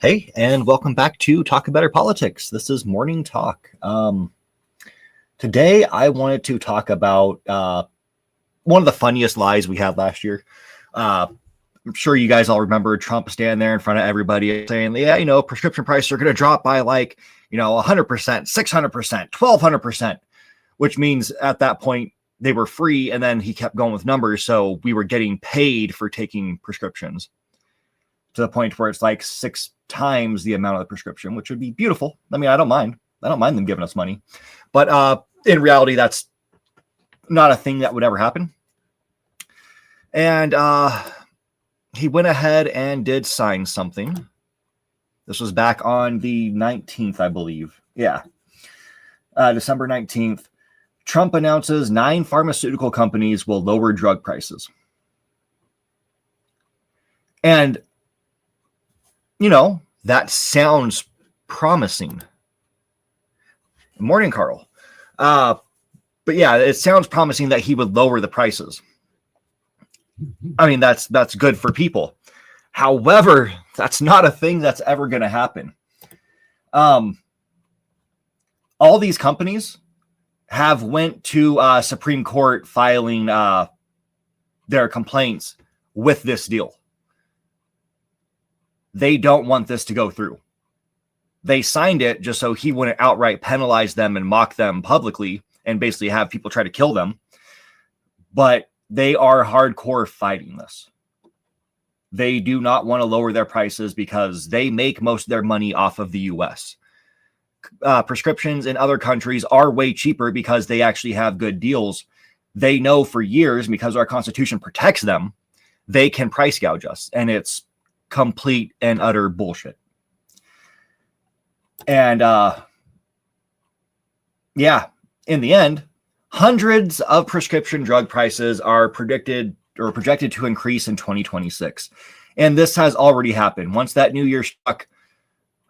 Hey, and welcome back to Talk Better Politics. This is Morning Talk. Today, I wanted to talk about one of the funniest lies we had last year. I'm sure you guys all remember Trump standing there in front of everybody saying, yeah, prescription prices are going to drop by 100%, 600%, 1200%, which means at that point they were free. And then he kept going with numbers. So we were getting paid for taking prescriptions to the point where it's like 6 times the amount of the prescription, which would be beautiful. I mean, I don't mind them giving us money, but in reality, that's not a thing that would ever happen. And he went ahead and did sign something. This was back on the 19th, I believe. Yeah. December 19th. Trump announces 9 pharmaceutical companies will lower drug prices. And that sounds promising. Morning, Carl. But yeah, it sounds promising that he would lower the prices. I mean, that's good for people. However, that's not a thing that's ever going to happen. All these companies have went to Supreme Court filing their complaints with this deal. They don't want this to go through. They signed it just so he wouldn't outright penalize them and mock them publicly and basically have people try to kill them. But they are hardcore fighting this. They do not want to lower their prices because they make most of their money off of the U.S. Prescriptions in other countries are way cheaper because they actually have good deals. They know for years, because our Constitution protects them, they can price gouge us. And it's complete and utter bullshit. And in the end, hundreds of prescription drug prices are projected to increase in 2026. And this has already happened. Once that new year struck,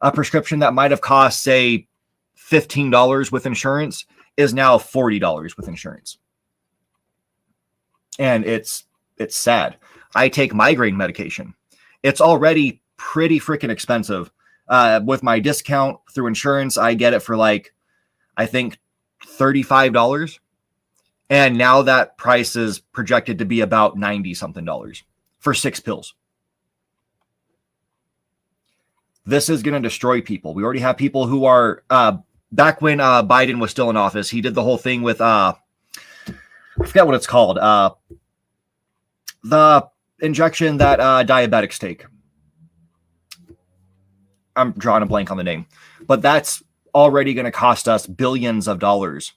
a prescription that might have cost, say, $15 with insurance is now $40 with insurance. And it's sad. I take migraine medication. It's already pretty freaking expensive. With my discount through insurance, I get it for I think $35. And now that price is projected to be about $90-something for 6 pills. This is going to destroy people. We already have people who are, back when Biden was still in office, he did the whole thing with, I forget what it's called. The injection that diabetics take. I'm drawing a blank on the name, but that's already going to cost us billions of dollars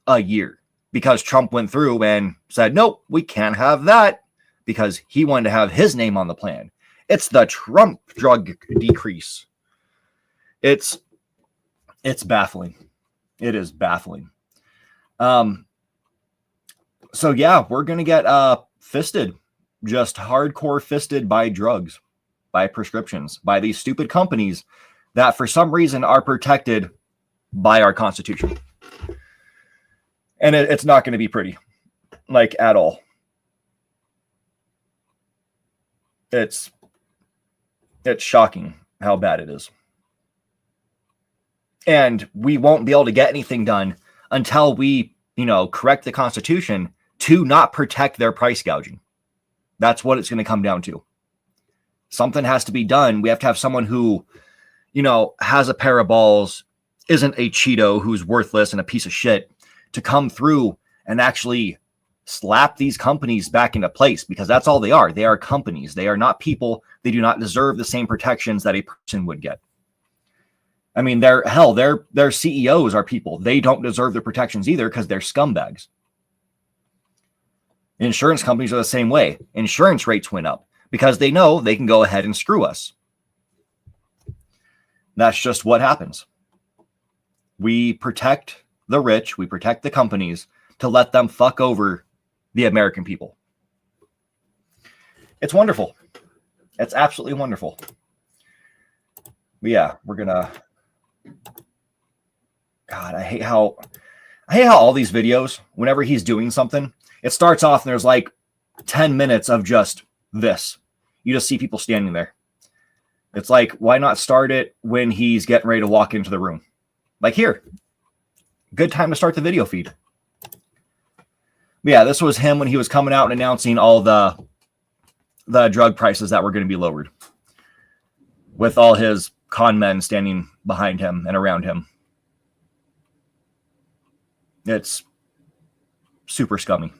a year because Trump went through and said, nope, we can't have that because he wanted to have his name on the plan. It's the Trump drug decrease. It's baffling. It is baffling. So yeah, we're going to get fisted. Just hardcore fisted by drugs, by prescriptions, by these stupid companies that for some reason are protected by our Constitution. And it's not going to be pretty, at all. It's shocking how bad it is. And we won't be able to get anything done until we, correct the Constitution to not protect their price gouging. That's what it's going to come down to. Something has to be done. We have to have someone who, has a pair of balls, isn't a Cheeto who's worthless and a piece of shit, to come through and actually slap these companies back into place, because that's all they are. They are companies. They are not people. They do not deserve the same protections that a person would get. I mean, their CEOs are people. They don't deserve the protections either because they're scumbags. Insurance companies are the same way. Insurance rates went up because they know they can go ahead and screw us. That's just what happens. We protect the rich. We protect the companies to let them fuck over the American people. It's wonderful. It's absolutely wonderful. But yeah, we're going to... God, I hate how all these videos, whenever he's doing something, it starts off and there's 10 minutes of just this. You just see people standing there. It's like, why not start it when he's getting ready to walk into the room? Like here, good time to start the video feed. But yeah, this was him when he was coming out and announcing all the drug prices that were going to be lowered, with all his con men standing behind him and around him. It's super scummy.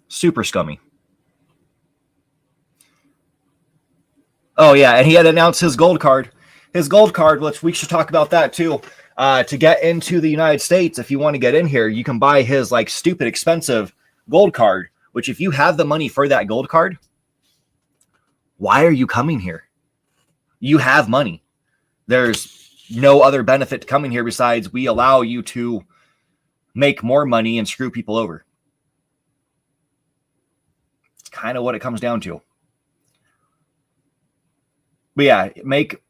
Super scummy. Oh, yeah, and he had announced his gold card. His gold card, which we should talk about that too. To get into the United States, if you want to get in here, you can buy his like stupid expensive gold card, which if you have the money for that gold card, why are you coming here? You have money. There's no other benefit to coming here besides we allow you to make more money and screw people over. It's kind of what it comes down to. But yeah, make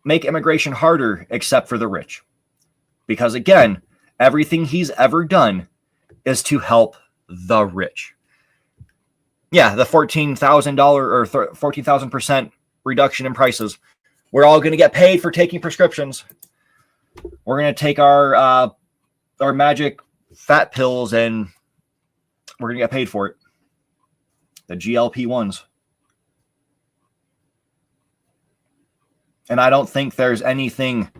immigration harder except for the rich. Because again, everything he's ever done is to help the rich. Yeah, the $14,000 or 14,000% reduction in prices. We're all going to get paid for taking prescriptions. We're going to take our magic fat pills and we're going to get paid for it. The GLP-1s. And I don't think there's anything...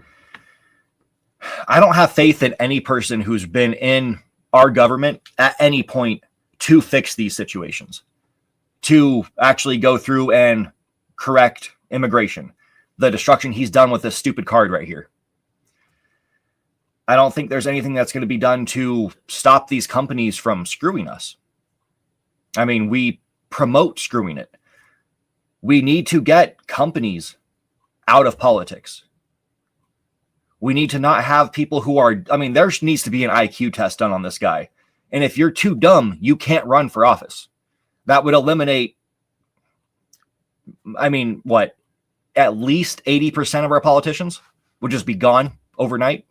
I don't have faith in any person who's been in our government at any point to fix these situations, to actually go through and correct immigration. The destruction he's done with this stupid card right here. I don't think there's anything that's going to be done to stop these companies from screwing us. I mean, we promote screwing it. We need to get companies out of politics. We need to not have people who are, I mean, there needs to be an IQ test done on this guy. And if you're too dumb, you can't run for office. That would eliminate, I mean, what, at least 80% of our politicians would just be gone overnight.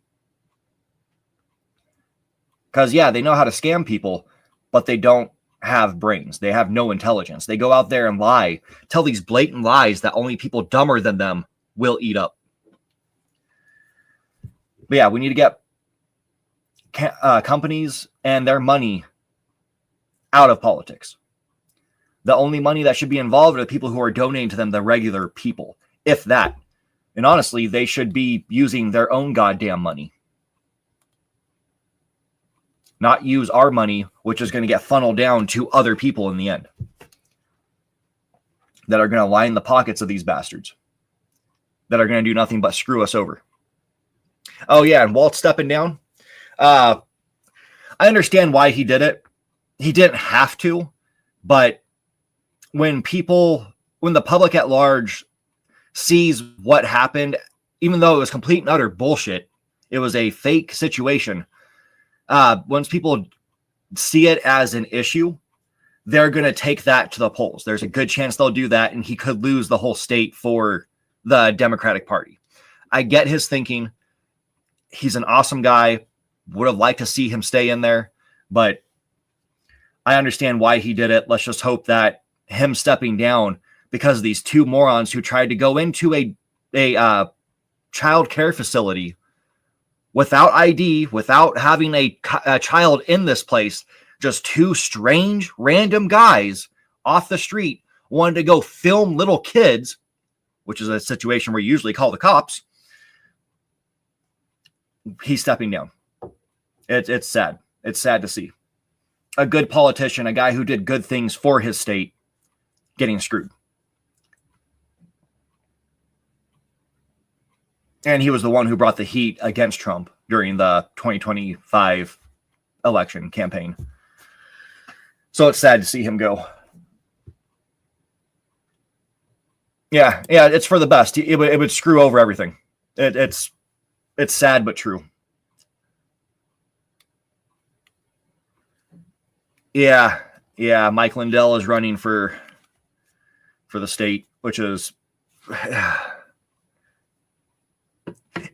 Because, yeah, they know how to scam people, but they don't have brains. They have no intelligence. They go out there and lie, tell these blatant lies that only people dumber than them will eat up. But yeah, we need to get companies and their money out of politics. The only money that should be involved are the people who are donating to them, the regular people, if that. And honestly, they should be using their own goddamn money. Not use our money, which is going to get funneled down to other people in the end. That are going to line the pockets of these bastards. That are going to do nothing but screw us over. Oh, yeah, and Walt stepping down. I understand why he did it. He didn't have to, but when the public at large sees what happened, even though it was complete and utter bullshit, it was a fake situation. Once people see it as an issue, they're going to take that to the polls. There's a good chance they'll do that, and he could lose the whole state for the Democratic Party. I get his thinking. He's an awesome guy. Would have liked to see him stay in there, but I understand why he did it. Let's just hope that him stepping down because of these two morons who tried to go into a child care facility without ID, without having a child in this place, just two strange, random guys off the street wanted to go film little kids, which is a situation where you usually call the cops. He's stepping down. It's sad. It's sad to see. A good politician, a guy who did good things for his state, getting screwed. And he was the one who brought the heat against Trump during the 2025 election campaign. So it's sad to see him go. Yeah, it's for the best. It would screw over everything. It's sad but true. Yeah, Mike Lindell is running for the state, which is...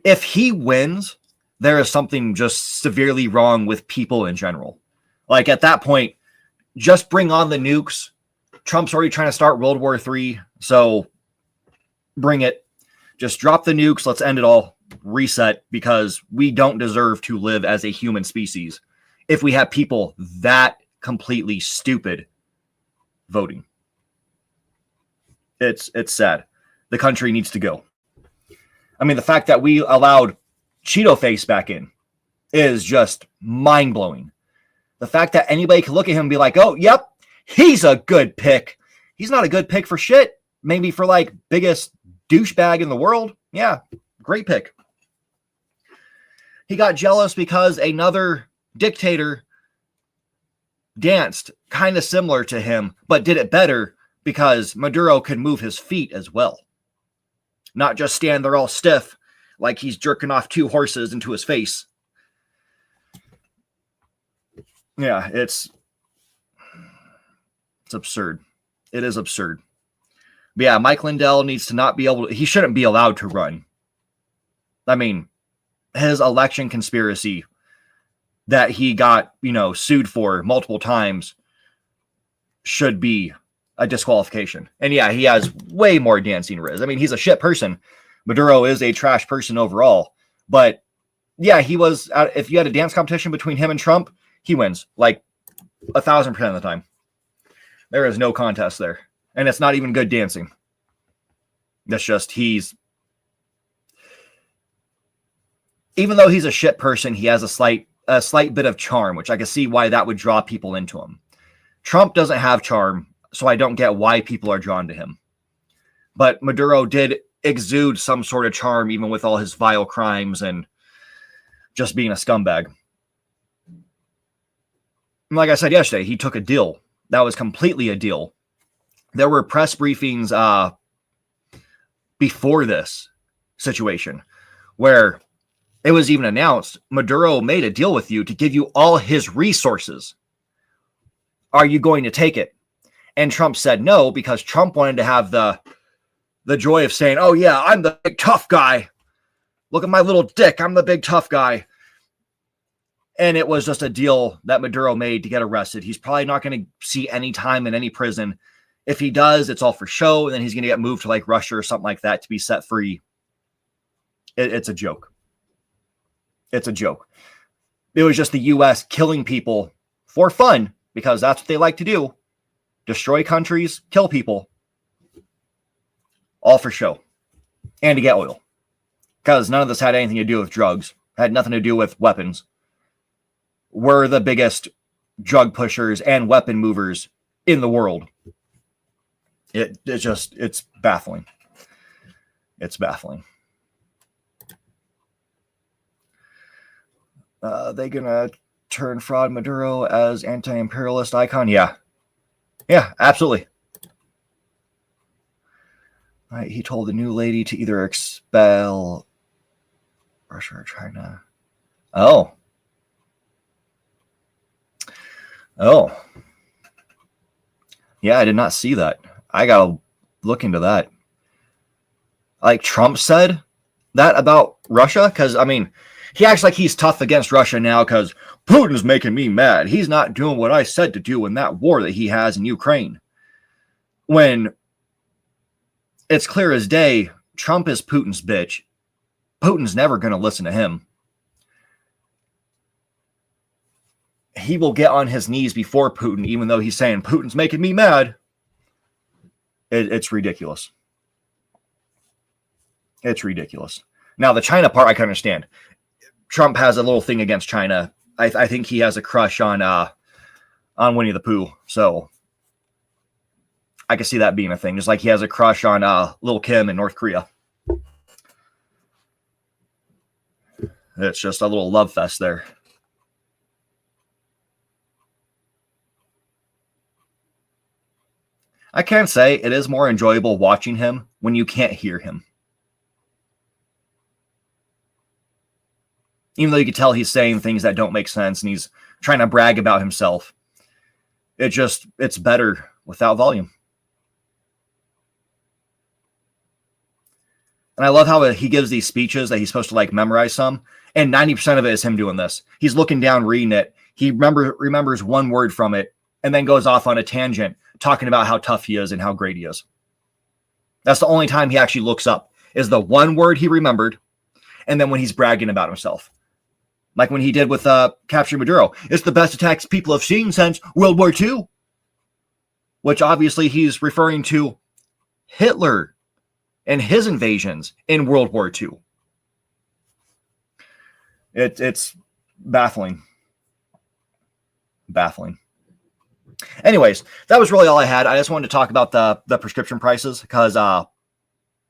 If he wins, there is something just severely wrong with people in general. Like, at that point, just bring on the nukes. Trump's already trying to start World War III, so Bring it. Just drop the nukes. Let's end it all. Reset, because we don't deserve to live as a human species if we have people that completely stupid voting. It's sad. The country needs to go. I mean, the fact that we allowed Cheeto Face back in is just mind-blowing. The fact that anybody can look at him and be like, oh, yep, he's a good pick. He's not a good pick for shit. Maybe for like biggest douchebag in the world. Yeah, great pick. He got jealous because another dictator danced kind of similar to him, but did it better because Maduro could move his feet as well. Not just stand there all stiff like he's jerking off two horses into his face. Yeah, it's absurd. It is absurd. But yeah, Mike Lindell needs to not be able to, he shouldn't be allowed to run. I mean, his election conspiracy that he got, sued for multiple times should be a disqualification. And yeah, he has way more dancing riz. I mean, he's a shit person. Maduro is a trash person overall. But yeah, he was, if you had a dance competition between him and Trump, he wins like 1,000% of the time. There is no contest there. And it's not even good dancing. That's just, even though he's a shit person, he has a slight bit of charm, which I can see why that would draw people into him. Trump doesn't have charm, so I don't get why people are drawn to him. But Maduro did exude some sort of charm, even with all his vile crimes and just being a scumbag. And like I said yesterday, he took a deal. That was completely a deal. There were press briefings before this situation where it was even announced, Maduro made a deal with you to give you all his resources. Are you going to take it? And Trump said no, because Trump wanted to have the joy of saying, oh yeah, I'm the big tough guy. Look at my little dick. I'm the big tough guy. And it was just a deal that Maduro made to get arrested. He's probably not going to see any time in any prison. If he does, it's all for show. And then he's going to get moved to like Russia or something like that to be set free. It's a joke. It's a joke. It was just the U.S. killing people for fun, because that's what they like to do. Destroy countries, kill people. All for show. And to get oil. Because none of this had anything to do with drugs. It had nothing to do with weapons. We're the biggest drug pushers and weapon movers in the world. It's baffling. It's baffling. They gonna turn fraud Maduro as anti-imperialist icon? Yeah. Yeah, absolutely. Right, he told the new lady to either expel Russia or China. Oh. Yeah, I did not see that. I gotta look into that. Like, Trump said that about Russia? Because, I mean, he acts like he's tough against Russia now because Putin's making me mad. He's not doing what I said to do in that war that he has in Ukraine. When it's clear as day, Trump is Putin's bitch. Putin's never going to listen to him. He will get on his knees before Putin, even though he's saying, Putin's making me mad. It's ridiculous. It's ridiculous. Now, the China part, I can understand. Trump has a little thing against China. I think he has a crush on Winnie the Pooh. So I can see that being a thing. Just like he has a crush on Lil Kim in North Korea. It's just a little love fest there. I can say it is more enjoyable watching him when you can't hear him. Even though you can tell he's saying things that don't make sense and he's trying to brag about himself. It's better without volume. And I love how he gives these speeches that he's supposed to like memorize some. And 90% of it is him doing this. He's looking down, reading it. He remembers one word from it and then goes off on a tangent talking about how tough he is and how great he is. That's the only time he actually looks up, is the one word he remembered, and then when he's bragging about himself. Like when he did with capturing Maduro. It's the best attacks people have seen since World War II. Which obviously he's referring to Hitler and his invasions in World War II. It's baffling. Baffling. Anyways, that was really all I had. I just wanted to talk about the prescription prices because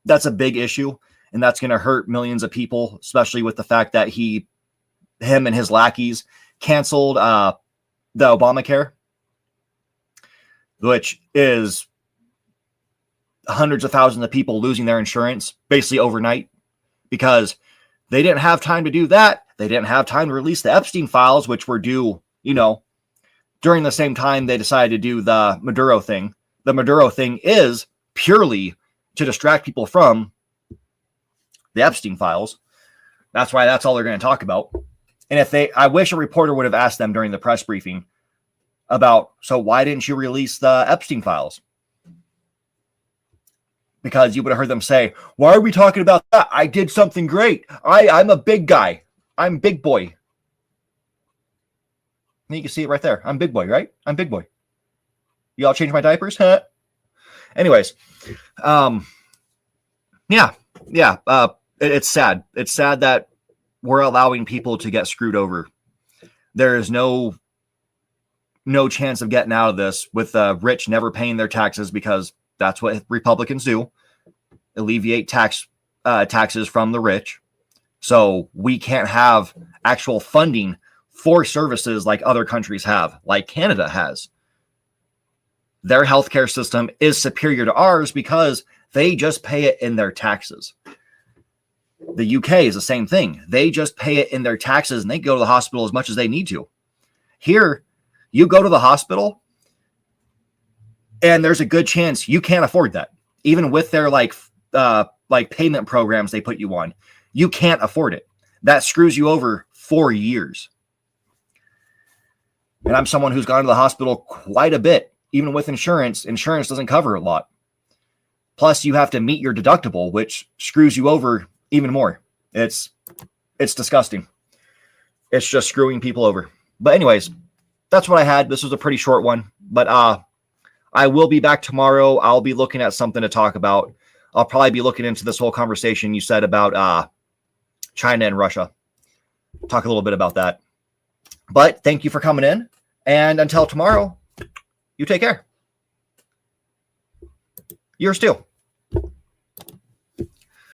that's a big issue, and that's going to hurt millions of people, especially with the fact that him and his lackeys canceled the Obamacare, which is hundreds of thousands of people losing their insurance basically overnight because they didn't have time to do that. They didn't have time to release the Epstein files, which were due, during the same time they decided to do the Maduro thing. The Maduro thing is purely to distract people from the Epstein files. That's why that's all they're going to talk about. And I wish a reporter would have asked them during the press briefing about, so why didn't you release the Epstein files? Because you would have heard them say, why are we talking about that? I did something great. I'm a big guy. I'm big boy. And you can see it right there. I'm big boy, right? I'm big boy. You all change my diapers? Huh? Anyways. Yeah. It's sad. It's sad that we're allowing people to get screwed over. There is no chance of getting out of this with the rich never paying their taxes because that's what Republicans do. Alleviate taxes from the rich. So we can't have actual funding for services like other countries have, like Canada has. Their healthcare system is superior to ours because they just pay it in their taxes. The UK is the same thing. They just pay it in their taxes and they go to the hospital as much as they need to. Here, you go to the hospital and there's a good chance you can't afford that. Even with their like payment programs they put you on, you can't afford it. That screws you over for years. And I'm someone who's gone to the hospital quite a bit. Even with insurance doesn't cover a lot. Plus, you have to meet your deductible, which screws you over even more. It's disgusting. It's just screwing people over. But anyways, that's what I had. This was a pretty short one. But I will be back tomorrow. I'll be looking at something to talk about. I'll probably be looking into this whole conversation you said about China and Russia. Talk a little bit about that. But thank you for coming in. And until tomorrow, you take care. Yours too.